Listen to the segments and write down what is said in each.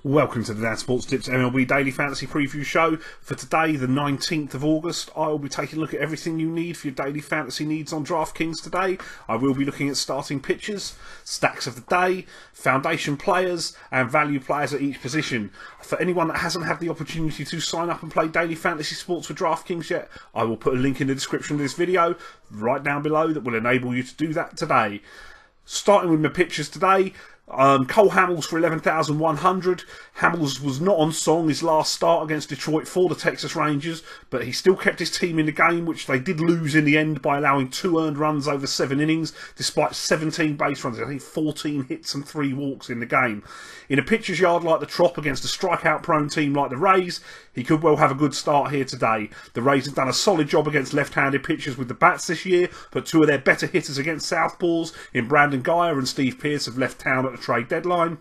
Welcome to the Dan Sports Tips MLB Daily Fantasy Preview Show. For today, the 19th of August, I will be taking a look at everything you need for your daily fantasy needs on DraftKings today. I will be looking at starting pitchers, stacks of the day, foundation players, and value players at each position. For anyone that hasn't had the opportunity to sign up and play daily fantasy sports with DraftKings yet, I will put a link in the description of this video right down below that will enable you to do that today. Starting with my pitchers today, Cole Hamels for 11,100. Hamels was not on song his last start against Detroit for the Texas Rangers, but he still kept his team in the game, which they did lose in the end by allowing 2 earned runs over 7 innings, despite 17 base runs. I think 14 hits and 3 walks in the game. In a pitcher's yard like the Trop against a strikeout-prone team like the Rays, he could well have a good start here today. The Rays have done a solid job against left-handed pitchers with the bats this year, but 2 of their better hitters against southpaws in Brandon Guyer and Steve Pearce have left town at the trade deadline.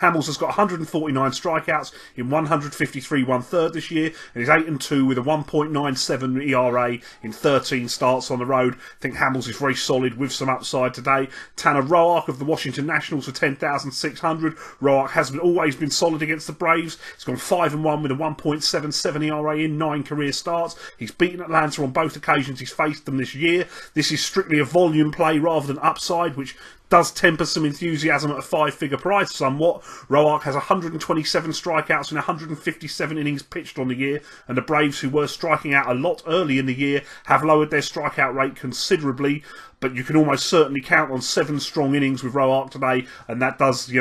Hamels has got 149 strikeouts in 153 1/3 this year, and is 8-2 with a 1.97 ERA in 13 starts on the road. I think Hamels is very solid with some upside today. Tanner Roark of the Washington Nationals for 10,600. Roark has always been solid against the Braves. He's gone 5-1 with a 1.77 ERA in 9 career starts. He's beaten Atlanta on both occasions he's faced them this year. This is strictly a volume play rather than upside, which does temper some enthusiasm at a 5-figure price somewhat. Roark has 127 strikeouts in 157 innings pitched on the year, and the Braves, who were striking out a lot early in the year, have lowered their strikeout rate considerably. But you can almost certainly count on 7 strong innings with Roark today, and that does,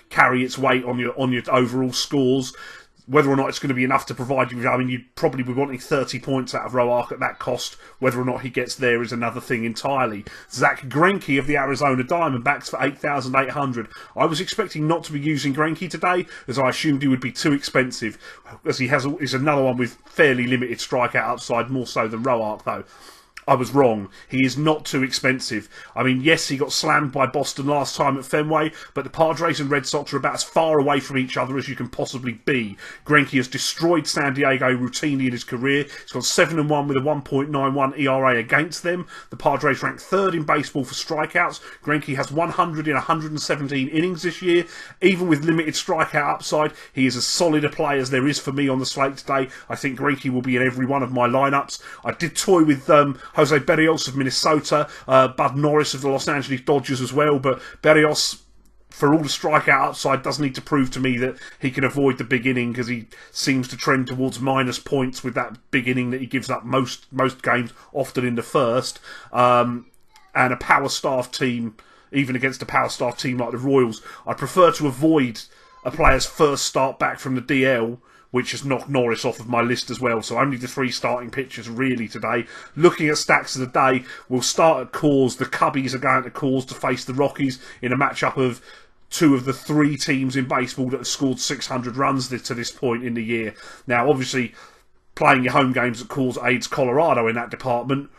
carry its weight on your overall scores. Whether or not it's going to be enough to provide you, you'd probably be wanting 30 points out of Roark at that cost. Whether or not he gets there is another thing entirely. Zach Greinke of the Arizona Diamondbacks for 8,800. I was expecting not to be using Greinke today, as I assumed he would be too expensive, as he is another one with fairly limited strikeout upside, more so than Roark though. I was wrong. He is not too expensive. Yes, he got slammed by Boston last time at Fenway, but the Padres and Red Sox are about as far away from each other as you can possibly be. Greinke has destroyed San Diego routinely in his career. He's gone 7-1 with a 1.91 ERA against them. The Padres rank 3rd in baseball for strikeouts. Greinke has 100 in 117 innings this year. Even with limited strikeout upside, he is as solid a play as there is for me on the slate today. I think Greinke will be in every one of my lineups. I did toy with Jose Berrios of Minnesota, Bud Norris of the Los Angeles Dodgers as well, but Berrios, for all the strikeout upside, does need to prove to me that he can avoid the big inning, because he seems to trend towards minus points with that big inning that he gives up most games, often in the first. And a power staff team, even against a power staff team like the Royals, I prefer to avoid a player's first start back from the DL, which has knocked Norris off of my list as well. So only the 3 starting pitchers really today. Looking at stacks of the day, we'll start at Coors. The Cubbies are going to Coors to face the Rockies in a matchup of 2 of the 3 teams in baseball that have scored 600 runs to this point in the year. Now, obviously, playing your home games at Coors aids Colorado in that department.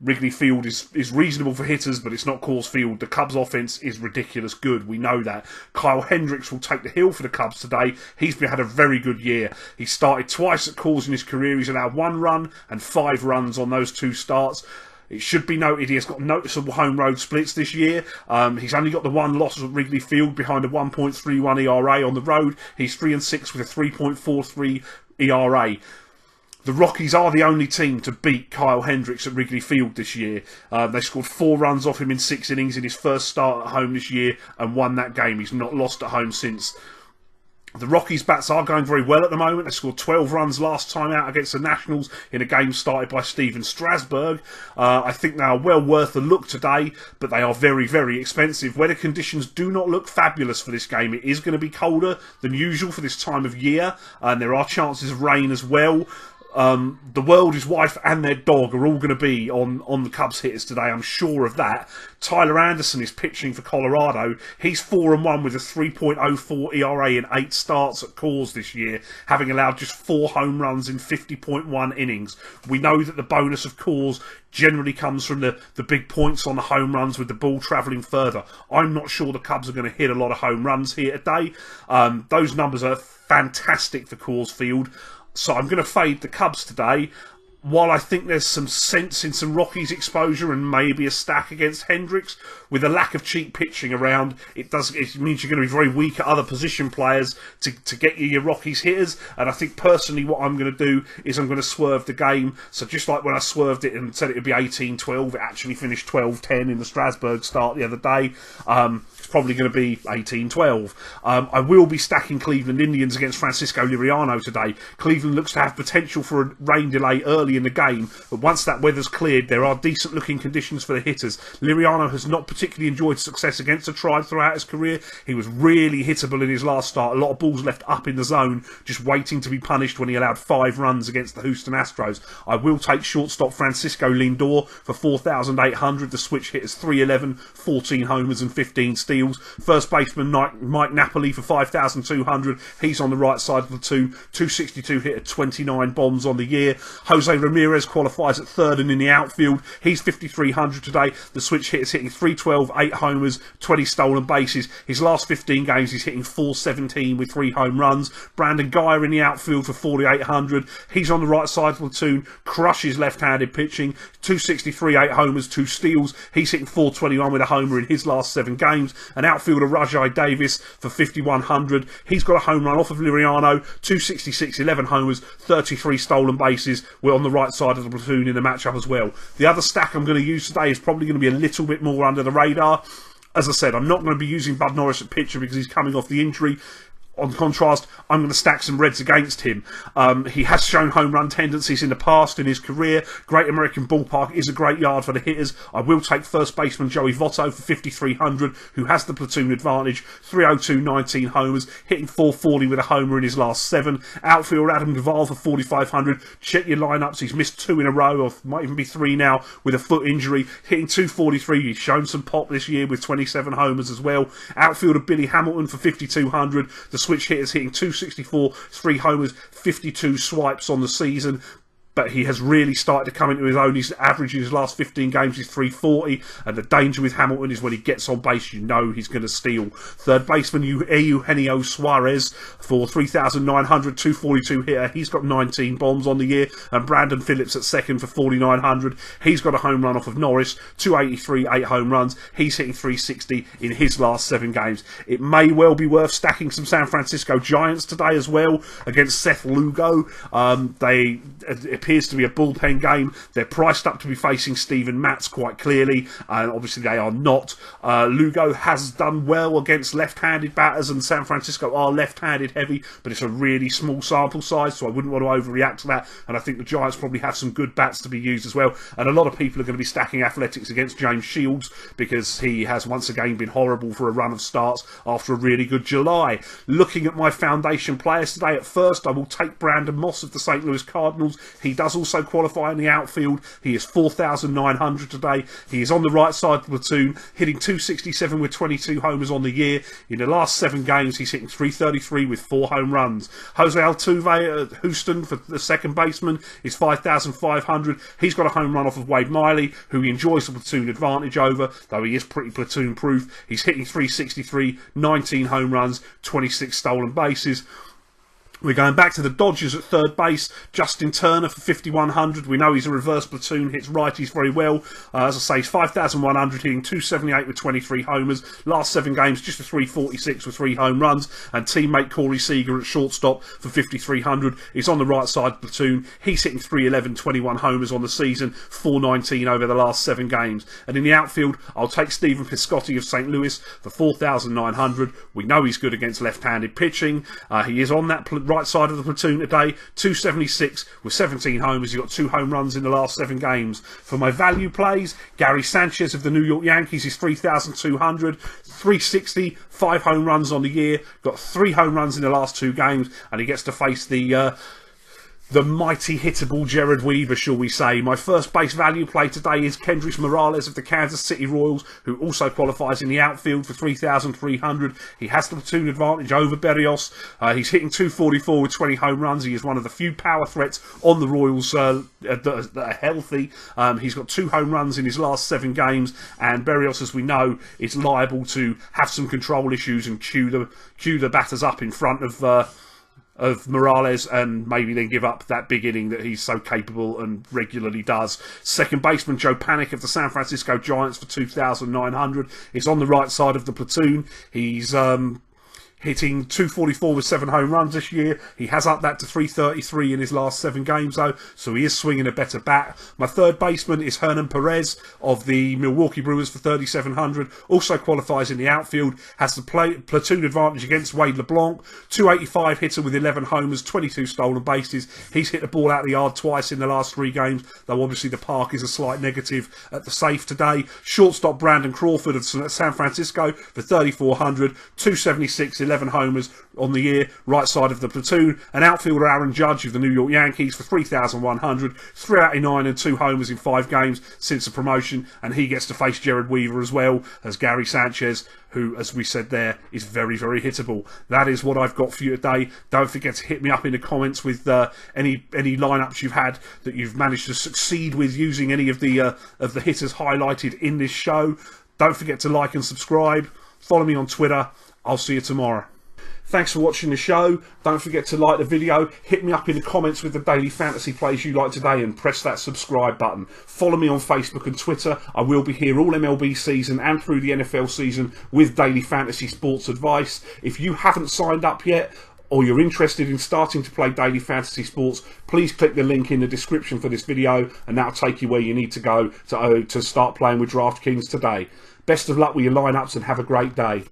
Wrigley Field is reasonable for hitters, but it's not Coors Field. The Cubs' offense is ridiculous good. We know that. Kyle Hendricks will take the hill for the Cubs today. He's had a very good year. He started twice at Coors in his career. He's allowed 1 run and 5 runs on those 2 starts. It should be noted he has got noticeable home road splits this year. He's only got the 1 loss at Wrigley Field behind a 1.31 ERA on the road. He's 3-6 with a 3.43 ERA. The Rockies are the only team to beat Kyle Hendricks at Wrigley Field this year. They scored 4 runs off him in 6 innings in his first start at home this year and won that game. He's not lost at home since. The Rockies' bats are going very well at the moment. They scored 12 runs last time out against the Nationals in a game started by Steven Strasburg. I think they are well worth a look today, but they are very, very expensive. Weather conditions do not look fabulous for this game. It is going to be colder than usual for this time of year, and there are chances of rain as well. The world, his wife and their dog are all going to be on the Cubs hitters today, I'm sure of that. Tyler Anderson is pitching for Colorado. He's 4-1 with a 3.04 ERA in 8 starts at Coors this year, having allowed just 4 home runs in 50.1 innings. We know that the bonus of Coors generally comes from the big points on the home runs with the ball travelling further. I'm not sure the Cubs are going to hit a lot of home runs here today. Those numbers are fantastic for Coors Field. So I'm going to fade the Cubs today. while I think there's some sense in some Rockies exposure and maybe a stack against Hendricks, with a lack of cheap pitching around, it means you're going to be very weak at other position players to get you your Rockies hitters. And I think personally what I'm going to do is I'm going to swerve the game. So just like when I swerved it and said it would be 18-12, it actually finished 12-10 in the Strasbourg start the other day. It's probably going to be 18-12. I will be stacking Cleveland Indians against Francisco Liriano today. Cleveland looks to have potential for a rain delay early in the game, but once that weather's cleared, there are decent looking conditions for the hitters. Liriano has not particularly enjoyed success against the Tribe throughout his career. He was really hittable in his last start. A lot of balls left up in the zone, just waiting to be punished when he allowed 5 runs against the Houston Astros. I will take shortstop Francisco Lindor for 4,800. The switch hitters 311, 14 homers and 15 steals. First baseman Mike Napoli for 5,200. He's on the right side of the platoon. 262 hitter, 29 bombs on the year. Jose Ramirez qualifies at third and in the outfield. He's 5,300 today. The switch hitters hitting 312, 8 homers, 20 stolen bases. His last 15 games he's hitting 417 with 3 home runs. Brandon Guyer in the outfield for 4,800. He's on the right side of the platoon, crushes left-handed pitching. 263, 8 homers, 2 steals. He's hitting 421 with a homer in his last 7 games. And outfielder Rajai Davis for 5,100. He's got a home run off of Liriano. 266, 11 homers, 33 stolen bases. We're on the right side of the platoon in the matchup as well. The other stack I'm going to use today is probably going to be a little bit more under the radar. As I said, I'm not going to be using Bud Norris at pitcher because he's coming off the injury. On contrast, I'm going to stack some Reds against him. He has shown home run tendencies in the past in his career. Great American Ballpark is a great yard for the hitters. I will take first baseman Joey Votto for 5,300, who has the platoon advantage. 302, 19 homers, hitting 440 with a homer in his last 7. Outfielder Adam Duvall for 4,500. Check your lineups. He's missed 2 in a row, or might even be 3 now, with a foot injury. Hitting 243. He's shown some pop this year with 27 homers as well. Outfielder Billy Hamilton for 5,200. The switch hitters hitting 264, 3 homers, 52 swipes on the season. But he has really started to come into his own. His average in his last 15 games is 340. And the danger with Hamilton is when he gets on base, you know he's going to steal. Third baseman Eugenio Suarez for 3,900, 242 hitter. He's got 19 bombs on the year. And Brandon Phillips at second for 4,900. He's got a home run off of Norris. 283, 8 home runs. He's hitting 360 in his last 7 games. It may well be worth stacking some San Francisco Giants today as well against Seth Lugo. It appears to be a bullpen game. They're priced up to be facing Steven Matz quite clearly, and obviously they are not. Lugo has done well against left-handed batters, and San Francisco are left-handed heavy, but it's a really small sample size, so I wouldn't want to overreact to that, and I think the Giants probably have some good bats to be used as well, and a lot of people are going to be stacking Athletics against James Shields, because he has once again been horrible for a run of starts after a really good July. Looking at my foundation players today, at first I will take Brandon Moss of the St. Louis Cardinals. He does also qualify in the outfield. He is 4,900 today. He is on the right side of the platoon, hitting 267 with 22 homers on the year. In the last 7 games, he's hitting 333 with 4 home runs. Jose Altuve at Houston for the second baseman is 5,500. He's got a home run off of Wade Miley, who he enjoys the platoon advantage over, though he is pretty platoon proof. He's hitting 363, 19 home runs, 26 stolen bases. We're going back to the Dodgers at third base. Justin Turner for 5,100. We know he's a reverse platoon, hits righties very well. As I say, he's 5,100, hitting 278 with 23 homers. Last 7 games, just a 346 with 3 home runs. And teammate Corey Seager at shortstop for 5,300. He's on the right side of the platoon. He's hitting 311, 21 homers on the season, 419 over the last 7 games. And in the outfield, I'll take Stephen Piscotty of St. Louis for 4,900. We know he's good against left-handed pitching. He is on that right side of the platoon today, 276 with 17 homers. He's got 2 home runs in the last 7 games. For my value plays, Gary Sanchez of the New York Yankees is 3,200, 360, 5 home runs on the year, got 3 home runs in the last 2 games, and he gets to face the mighty hittable Jared Weaver, shall we say. My first base value play today is Kendrys Morales of the Kansas City Royals, who also qualifies in the outfield for 3,300. He has the platoon advantage over Berrios. He's hitting 244 with 20 home runs. He is one of the few power threats on the Royals that are healthy. He's got 2 home runs in his last 7 games, and Berrios, as we know, is liable to have some control issues and cue the batters up in front of of Morales and maybe then give up that big inning that he's so capable and regularly does. Second baseman Joe Panic of the San Francisco Giants for 2,900 is on the right side of the platoon. He's hitting 244 with 7 home runs this year. He has upped that to 333 in his last 7 games, though, so he is swinging a better bat. My third baseman is Hernan Perez of the Milwaukee Brewers for 3,700. Also qualifies in the outfield, has the platoon advantage against Wade LeBlanc. 285 hitter with 11 homers, 22 stolen bases. He's hit the ball out of the yard twice in the last 3 games, though obviously the park is a slight negative at the safe today. Shortstop Brandon Crawford of San Francisco for 3,400. 276, 11 homers on the year, right side of the platoon. An outfielder Aaron Judge of the New York Yankees for 3,100, 389 and 2 homers in 5 games since the promotion, and he gets to face Jared Weaver as well as Gary Sanchez, who, as we said there, is very, very hittable. That is what I've got for you today. Don't forget to hit me up in the comments with any lineups you've had that you've managed to succeed with using any of the hitters highlighted in this show. Don't forget to like and subscribe. Follow me on Twitter. I'll see you tomorrow. Thanks for watching the show. Don't forget to like the video. Hit me up in the comments with the daily fantasy plays you like today and press that subscribe button. Follow me on Facebook and Twitter. I will be here all MLB season and through the NFL season with daily fantasy sports advice. If you haven't signed up yet, or you're interested in starting to play daily fantasy sports, please click the link in the description for this video and that'll take you where you need to go to start playing with DraftKings today. Best of luck with your lineups and have a great day.